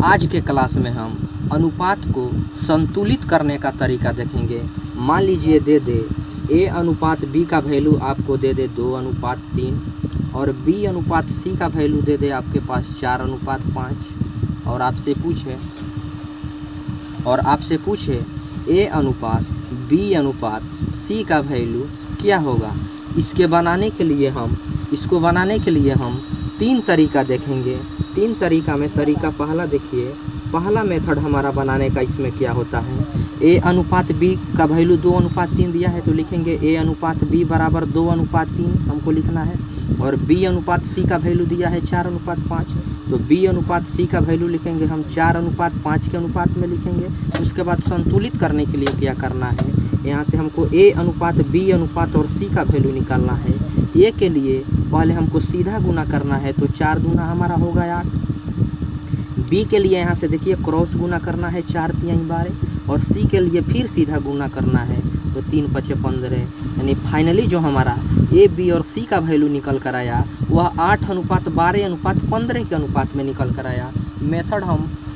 आज के क्लास में हम अनुपात को संतुलित करने का तरीका देखेंगे। मान लीजिए दे दे a अनुपात b का वैल्यू आपको दे दे 2:3 और b अनुपात c का वैल्यू दे दे आपके पास 4:5 और आपसे पूछे a अनुपात b अनुपात c का वैल्यू क्या होगा। इसको बनाने के लिए हम तीन तरीका देखेंगे। तीन तरीका में तरीका पहला देखिए, पहला मेथड हमारा बनाने का इसमें क्या होता है, a अनुपात b का वैल्यू 2:3 दिया है तो लिखेंगे a अनुपात b बराबर 2:3 हमको लिखना है। और b अनुपात c का वैल्यू दिया है 4:5 तो b अनुपात c का वैल्यू लिखेंगे हम 4:5 के अनुपात में लिखेंगे। उसके बाद संतुलित करने के लिए क्या करना है, यहाँ से हमको a अनुपात b अनुपात और c का वैल्यू निकालना है। a के लिए पहले हमको सीधा गुना करना है तो 4 दूना हमारा होगा 8। b के लिए यहाँ से देखिए क्रॉस गुना करना है 4×3=12 और c के लिए फिर सीधा गुना करना है तो 3×5=15। यानी फाइनली जो हमारा a b और c का वैल्यू निकल कर आया वह 8:12:15 के अनुपात में निकल कर आया। मेथड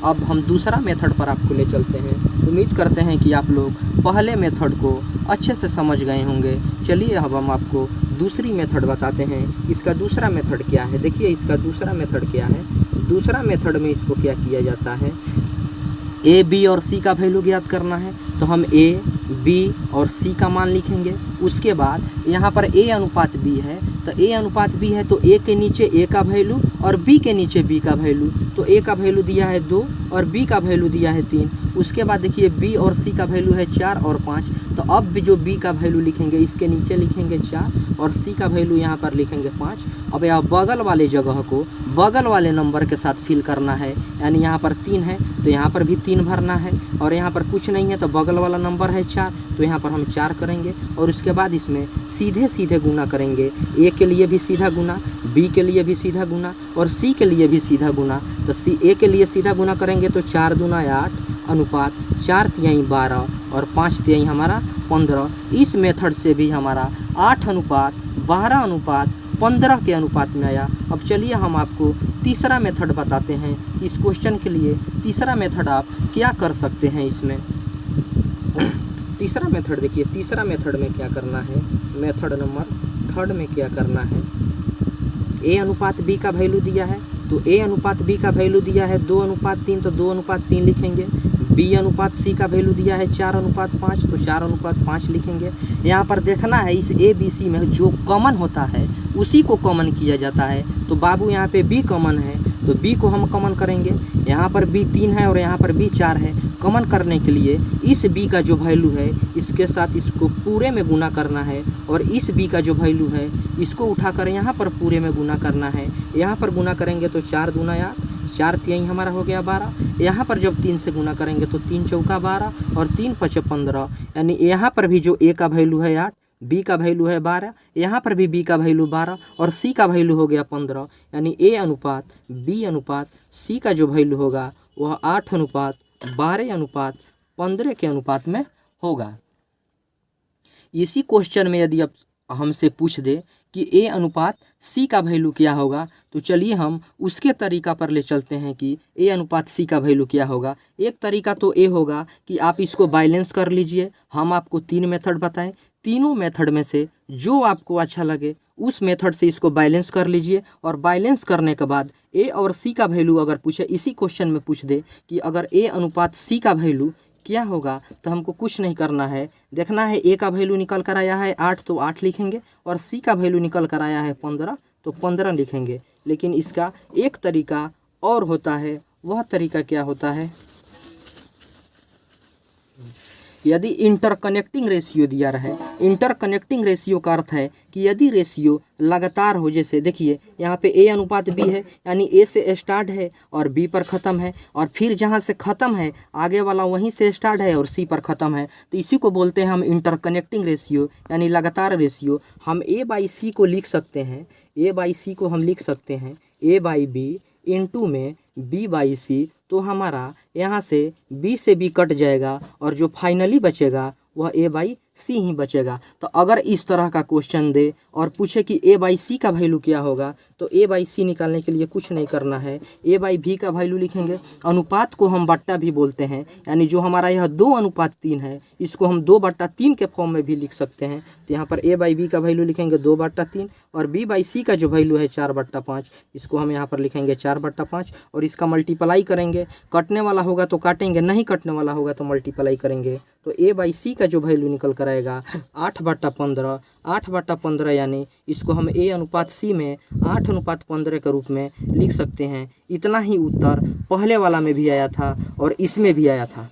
अब हम दूसरा मेथड पर आपको ले चलते हैं। उम्मीद करते हैं कि आप लोग पहले मेथड को अच्छे से समझ गए होंगे। चलिए अब हम आपको दूसरी मेथड बताते हैं। इसका दूसरा मेथड क्या है, देखिए इसका दूसरा मेथड क्या है। दूसरा मेथड में इसको क्या किया जाता है, a b और c का वैल्यू ज्ञात करना है तो हम a b और c का मान लिखेंगे। उसके बाद यहाँ पर a अनुपात b है तो a अनुपात b है तो a के नीचे a का वैल्यू और b के नीचे b का वैल्यू। तो a का वैल्यू दिया है 2 और b का वैल्यू दिया है 3। उसके बाद देखिए b और c का वैल्यू है 4 और 5 तो अब भी जो b का वैल्यू लिखेंगे इसके नीचे लिखेंगे 4 और c का वैल्यू यहाँ पर लिखेंगे 5। अब यहाँ बगल वाले जगह को बगल वाले नंबर के साथ फिल करना है। यानी यहाँ पर 3 है तो यहाँ पर भी 3 भरना है और यहाँ पर कुछ नहीं है तो बगल वाला नंबर है 4 तो यहाँ पर हम 4 करेंगे। और उसके बाद इसमें सीधे सीधे गुना करेंगे। a के लिए भी सीधा गुना, b के लिए भी सीधा गुना और c के लिए भी सीधा गुना। तो a के लिए सीधा गुना करेंगे तो 4 दूना 8 अनुपात 4×3=12 और 5× हमारा 15। इस मेथड से भी हमारा 8:12:15 के अनुपात में आया। अब चलिए हम आपको तीसरा मेथड बताते हैं कि इस क्वेश्चन के लिए तीसरा मेथड आप क्या कर सकते हैं। इसमें तीसरा मेथड देखिए, तीसरा मेथड में क्या करना है, मेथड नंबर 3 में क्या करना है, a अनुपात b का वैल्यू दिया है तो a अनुपात b का वैल्यू दिया है 2:3 तो 2:3 लिखेंगे। b अनुपात c का वैल्यू दिया है 4:5 तो 4:5 लिखेंगे। यहाँ पर देखना है इस a b c में जो कॉमन होता है उसी को कॉमन किया जाता है। तो बाबू यहाँ पे b कॉमन है तो b को हम कॉमन करेंगे। यहाँ पर b 3 है और यहाँ पर b 4 है। कॉमन करने के लिए इस b का जो वैल्यू है इसके साथ इसको पूरे में गुना करना है और इस b का जो वैल्यू है इसको उठाकर यहाँ पर पूरे में गुना करना है। यहाँ पर गुना करेंगे तो 4 दूना 8, 4×3 हमारा हो गया 12। यहाँ पर जब 3 से गुना करेंगे तो 3×4=12 और 3×5=15। यानी यहाँ पर भी जो a का वैल्यू है 8, b का वैल्यू है 12, यहाँ पर भी b का वैल्यू 12 और c का वैल्यू हो गया 15। यानी a अनुपात b अनुपात c का जो वैल्यू होगा वह 8:12:15 के अनुपात में होगा। इसी क्वेश्चन में यदि अब हमसे पूछ दे कि a अनुपात c का वैल्यू क्या होगा तो चलिए हम उसके तरीका पर ले चलते हैं कि a अनुपात c का वैल्यू क्या होगा। एक तरीका तो ये होगा कि आप इसको बैलेंस कर लीजिए। हम आपको 3 मेथड बताएं, तीनों मेथड में से जो आपको अच्छा लगे उस मेथड से इसको बैलेंस कर लीजिए। और बैलेंस करने के बाद a और c का वैल्यू अगर पूछे, इसी क्वेश्चन में पूछ दे कि अगर a अनुपात c का वैल्यू क्या होगा तो हमको कुछ नहीं करना है। देखना है a का वैल्यू निकल कर आया है 8 तो 8 लिखेंगे और c का वैल्यू निकल कर आया है 15 तो 15 लिखेंगे। लेकिन इसका एक तरीका और होता है, वह तरीका क्या होता है, यदि इंटरकनेक्टिंग रेशियो दिया रहे। इंटरकनेक्टिंग रेशियो का अर्थ है कि यदि रेशियो लगातार हो, जैसे देखिए यहाँ पे a अनुपात b है यानी a से स्टार्ट है और b पर ख़त्म है और फिर जहाँ से ख़त्म है आगे वाला वहीं से स्टार्ट है और c पर ख़त्म है, तो इसी को बोलते हैं हम इंटरकनेक्टिंग रेशियो यानी लगातार रेशियो। हम a/c को लिख सकते हैं, a/c को हम लिख सकते हैं a/b इंटू में b/c। तो हमारा यहाँ से b से b कट जाएगा और जो फाइनली बचेगा वह सी ही बचेगा। तो अगर इस तरह का क्वेश्चन दे और पूछे कि ए बाई सी का वैल्यू क्या होगा, तो ए बाई सी निकालने के लिए कुछ नहीं करना है, ए बाई भी का वैल्यू लिखेंगे। अनुपात को हम बट्टा भी बोलते हैं, यानी जो हमारा यह 2:3 है इसको हम 2/3 के फॉर्म में भी लिख सकते हैं। तो यहाँ पर ए बाई बी का वैल्यू लिखेंगे 2/3 और बी बाई सी का जो वैल्यू है 4/5, इसको हम यहाँ पर लिखेंगे 4/5 और इसका मल्टीप्लाई करेंगे। कटने वाला होगा तो काटेंगे, नहीं कटने वाला होगा तो मल्टीप्लाई करेंगे। तो ए बाई सी का जो वैल्यू निकल कर आएगा 8/15। 8/15 यानी इसको हम ए अनुपात सी में 8:15 के रूप में लिख सकते हैं। इतना ही उत्तर पहले वाला में भी आया था और इसमें भी आया था।